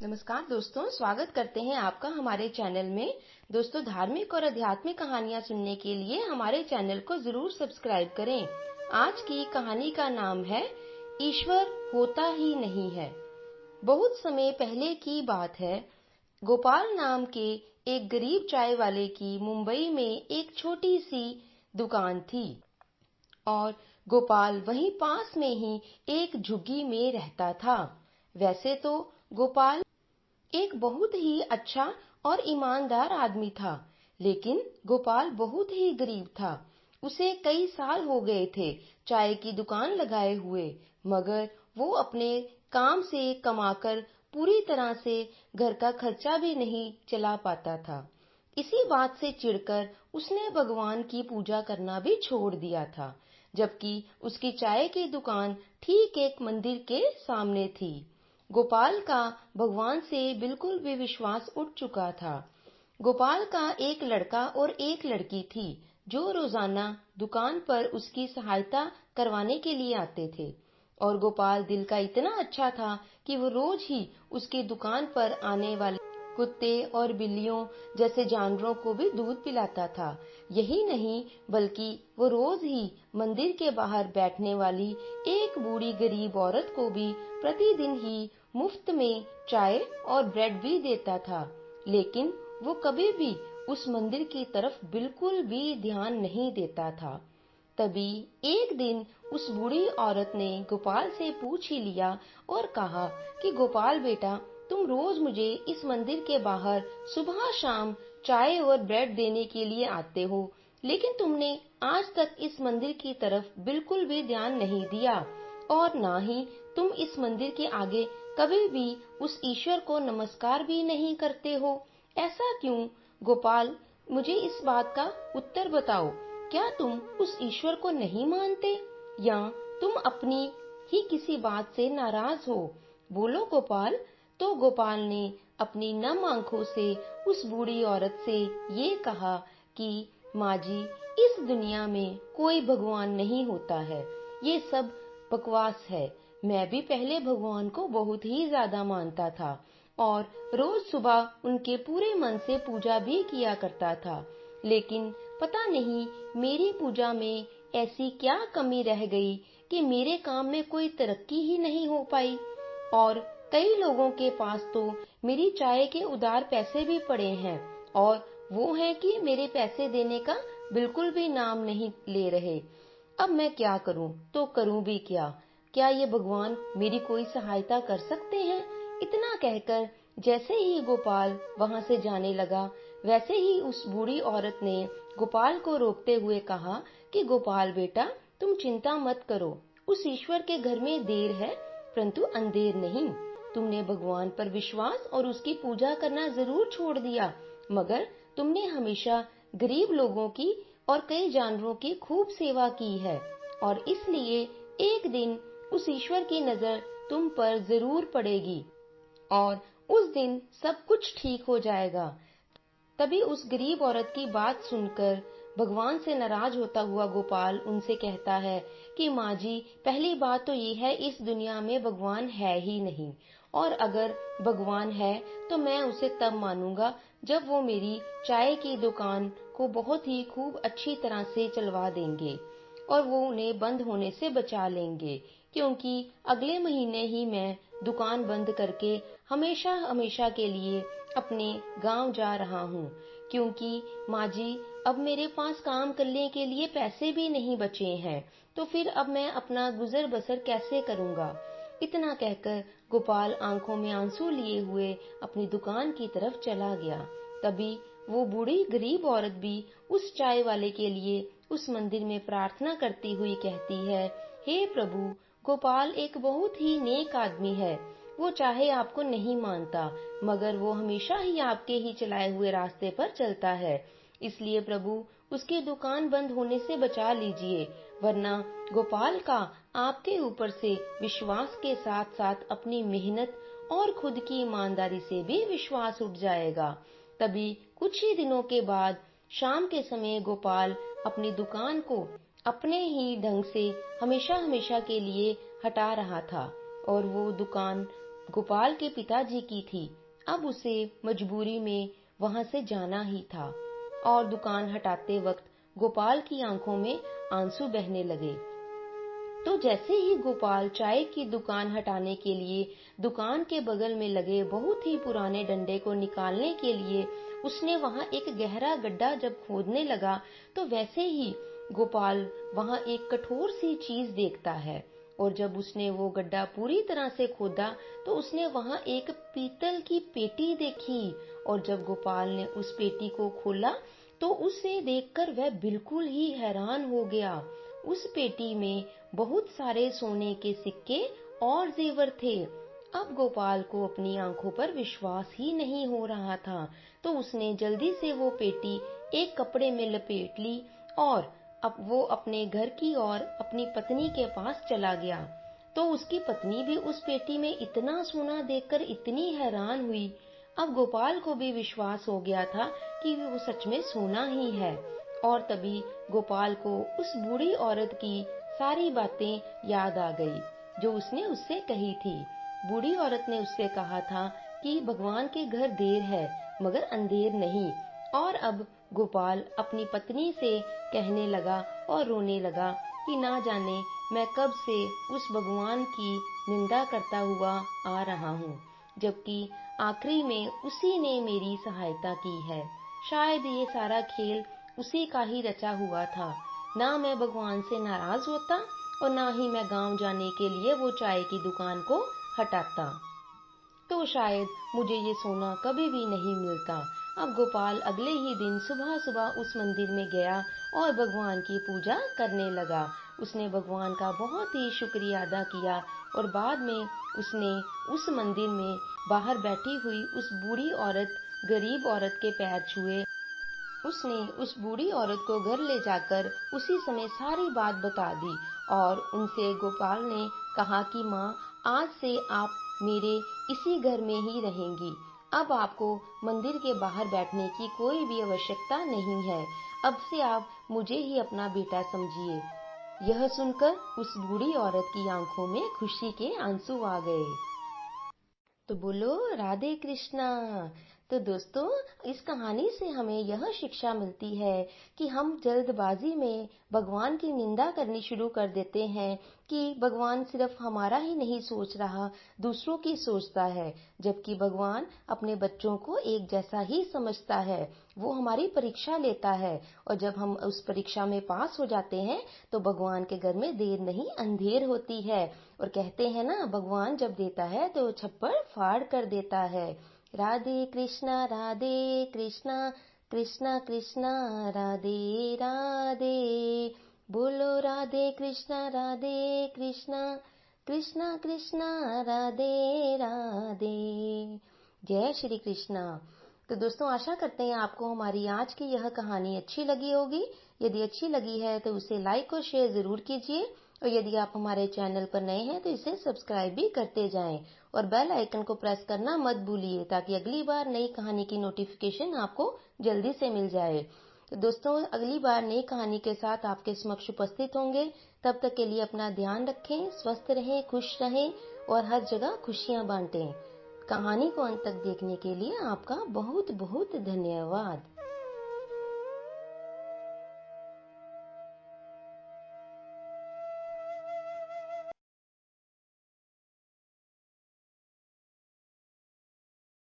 नमस्कार दोस्तों, स्वागत करते हैं आपका हमारे चैनल में। दोस्तों, धार्मिक और आध्यात्मिक कहानियां सुनने के लिए हमारे चैनल को जरूर सब्सक्राइब करें। आज की कहानी का नाम है ईश्वर होता ही नहीं है। बहुत समय पहले की बात है। गोपाल नाम के एक गरीब चाय वाले की मुंबई में एक छोटी सी दुकान थी और गोपाल वहीं पास में ही एक झुग्गी में रहता था। वैसे तो गोपाल एक बहुत ही अच्छा और ईमानदार आदमी था, लेकिन गोपाल बहुत ही गरीब था। उसे कई साल हो गए थे चाय की दुकान लगाए हुए, मगर वो अपने काम से कमाकर पूरी तरह से घर का खर्चा भी नहीं चला पाता था। इसी बात से चिढ़कर उसने भगवान की पूजा करना भी छोड़ दिया था, जबकि उसकी चाय की दुकान ठीक एक मंदिर के सामने थी। गोपाल का भगवान से बिल्कुल भी विश्वास उठ चुका था। गोपाल का एक लड़का और एक लड़की थी जो रोजाना दुकान पर उसकी सहायता करवाने के लिए आते थे, और गोपाल दिल का इतना अच्छा था कि वो रोज ही उसकी दुकान पर आने वाले कुत्ते और बिल्लियों जैसे जानवरों को भी दूध पिलाता था। यही नहीं, बल्कि वो रोज ही मंदिर के बाहर बैठने वाली एक बूढ़ी गरीब औरत को भी प्रतिदिन ही मुफ्त में चाय और ब्रेड भी देता था। लेकिन वो कभी भी उस मंदिर की तरफ बिल्कुल भी ध्यान नहीं देता था। तभी एक दिन उस बूढ़ी औरत ने गोपाल से पूछ ही लिया और कहा कि गोपाल बेटा, तुम रोज मुझे इस मंदिर के बाहर सुबह शाम चाय और ब्रेड देने के लिए आते हो, लेकिन तुमने आज तक इस मंदिर की तरफ बिल्कुल भी ध्यान नहीं दिया और ना ही तुम इस मंदिर के आगे कभी भी उस ईश्वर को नमस्कार भी नहीं करते हो। ऐसा क्यों? गोपाल, मुझे इस बात का उत्तर बताओ। क्या तुम उस ईश्वर को नहीं मानते, या तुम अपनी ही किसी बात से नाराज हो? बोलो गोपाल। तो गोपाल ने अपनी नम आंखों से उस बूढ़ी औरत से ये कहा कि माँ जी, इस दुनिया में कोई भगवान नहीं होता है, ये सब बकवास है। मैं भी पहले भगवान को बहुत ही ज्यादा मानता था और रोज सुबह उनके पूरे मन से पूजा भी किया करता था, लेकिन पता नहीं मेरी पूजा में ऐसी क्या कमी रह गई कि मेरे काम में कोई तरक्की ही नहीं हो पाई। और कई लोगों के पास तो मेरी चाय के उधार पैसे भी पड़े हैं, और वो हैं कि मेरे पैसे देने का बिल्कुल भी नाम नहीं ले रहे। अब मैं क्या करूं, तो करूं भी क्या? क्या ये भगवान मेरी कोई सहायता कर सकते हैं? इतना कहकर जैसे ही गोपाल वहां से जाने लगा, वैसे ही उस बूढ़ी औरत ने गोपाल को रोकते हुए कहा कि गोपाल बेटा, तुम चिंता मत करो। उस ईश्वर के घर में देर है, परंतु अंधेर नहीं। तुमने भगवान पर विश्वास और उसकी पूजा करना जरूर छोड़ दिया, मगर तुमने हमेशा गरीब लोगों की और कई जानवरों की खूब सेवा की है, और इसलिए एक दिन उस ईश्वर की नजर तुम पर जरूर पड़ेगी और उस दिन सब कुछ ठीक हो जाएगा। तभी उस गरीब औरत की बात सुनकर भगवान से नाराज होता हुआ गोपाल उनसे कहता है कि माँ जी, पहली बात तो ये है, इस दुनिया में भगवान है ही नहीं, और अगर भगवान है तो मैं उसे तब मानूंगा जब वो मेरी चाय की दुकान को बहुत ही खूब अच्छी तरह से चलवा देंगे और वो उन्हें बंद होने से बचा लेंगे, क्योंकि अगले महीने ही मैं दुकान बंद करके हमेशा हमेशा के लिए अपने गांव जा रहा हूँ, क्योंकि माँ जी, अब मेरे पास काम करने के लिए पैसे भी नहीं बचे हैं, तो फिर अब मैं अपना गुजर बसर कैसे करूँगा? इतना कहकर गोपाल आंखों में आंसू लिए हुए अपनी दुकान की तरफ चला गया। तभी वो बूढ़ी गरीब औरत भी उस चाय वाले के लिए उस मंदिर में प्रार्थना करती हुई कहती है, हे प्रभु, गोपाल एक बहुत ही नेक आदमी है। वो चाहे आपको नहीं मानता, मगर वो हमेशा ही आपके ही चलाए हुए रास्ते पर चलता है। इसलिए प्रभु, उसकी दुकान बंद होने से बचा लीजिए, वरना गोपाल का आपके ऊपर से विश्वास के साथ साथ अपनी मेहनत और खुद की ईमानदारी से भी विश्वास उठ जाएगा। तभी कुछ ही दिनों के बाद शाम के समय गोपाल अपनी दुकान को अपने ही ढंग से हमेशा हमेशा के लिए हटा रहा था, और वो दुकान गोपाल के पिताजी की थी। अब उसे मजबूरी में वहां से जाना ही था और दुकान हटाते वक्त गोपाल की आंखों में आंसू बहने लगे। तो जैसे ही गोपाल चाय की दुकान हटाने के लिए दुकान के बगल में लगे बहुत ही पुराने डंडे को निकालने के लिए उसने वहां एक गहरा गड्ढा जब खोदने लगा, तो वैसे ही गोपाल वहां एक कठोर सी चीज देखता है। और जब उसने वो गड्ढा पूरी तरह से खोदा तो उसने वहां एक पीतल की पेटी देखी। और जब गोपाल ने उस पेटी को खोला तो उसे देखकर वह बिल्कुल ही हैरान हो गया। उस पेटी में बहुत सारे सोने के सिक्के और जेवर थे। अब गोपाल को अपनी आंखों पर विश्वास ही नहीं हो रहा था, तो उसने जल्दी से वो पेटी एक कपड़े में लपेट ली और अब वो अपने घर की ओर अपनी पत्नी के पास चला गया। तो उसकी पत्नी भी उस पेटी में इतना सोना देखकर इतनी हैरान हुई। अब गोपाल को भी विश्वास हो गया था कि वो सच में सोना ही है। और तभी गोपाल को उस बूढ़ी औरत की सारी बातें याद आ गई जो उसने उससे कही थी। बूढ़ी औरत ने उससे कहा था कि भगवान के घर देर है मगर अंधेर नहीं। और अब गोपाल अपनी पत्नी से कहने लगा और रोने लगा कि ना जाने मैं कब से उस भगवान की निंदा करता हुआ आ रहा हूँ, जबकि आखिरी में उसी ने मेरी सहायता की है। शायद ये सारा खेल उसी का ही रचा हुआ था। ना मैं भगवान से नाराज होता और ना ही मैं गांव जाने के लिए वो चाय की दुकान को हटाता, तो शायद मुझे ये सोना कभी भी नहीं मिलता। अब गोपाल अगले ही दिन सुबह सुबह उस मंदिर में गया और भगवान की पूजा करने लगा। उसने भगवान का बहुत ही शुक्रिया अदा किया और बाद में उसने उस मंदिर में बाहर बैठी हुई उस बूढ़ी औरत, गरीब औरत के पैर छुए। उसने उस बूढ़ी औरत को घर ले जाकर उसी समय सारी बात बता दी और उनसे गोपाल ने कहा कि माँ, आज से आप मेरे इसी घर में ही रहेंगी। अब आपको मंदिर के बाहर बैठने की कोई भी आवश्यकता नहीं है। अब से आप मुझे ही अपना बेटा समझिए। यह सुनकर उस बूढ़ी औरत की आंखों में खुशी के आंसू आ गए। तो बोलो राधे कृष्णा। तो दोस्तों, इस कहानी से हमें यह शिक्षा मिलती है कि हम जल्दबाजी में भगवान की निंदा करनी शुरू कर देते हैं कि भगवान सिर्फ हमारा ही नहीं सोच रहा, दूसरों की सोचता है, जबकि भगवान अपने बच्चों को एक जैसा ही समझता है। वो हमारी परीक्षा लेता है और जब हम उस परीक्षा में पास हो जाते हैं तो भगवान के घर में देर नहीं अंधेर होती है। और कहते हैं ना, भगवान जब देता है तो छप्पर फाड़ कर देता है। राधे कृष्णा कृष्णा कृष्णा राधे राधे। बोलो राधे कृष्णा कृष्णा कृष्णा राधे राधे। जय श्री कृष्णा। तो दोस्तों, आशा करते हैं आपको हमारी आज की यह कहानी अच्छी लगी होगी। यदि अच्छी लगी है तो उसे लाइक और शेयर जरूर कीजिए और यदि आप हमारे चैनल पर नए हैं तो इसे सब्सक्राइब भी करते जाएं और बेल आइकन को प्रेस करना मत भूलिए ताकि अगली बार नई कहानी की नोटिफिकेशन आपको जल्दी से मिल जाए। तो दोस्तों, अगली बार नई कहानी के साथ आपके समक्ष उपस्थित होंगे। तब तक के लिए अपना ध्यान रखें, स्वस्थ रहें, खुश रहें और हर जगह खुशियां बांटें। कहानी को अंत तक देखने के लिए आपका बहुत बहुत धन्यवाद।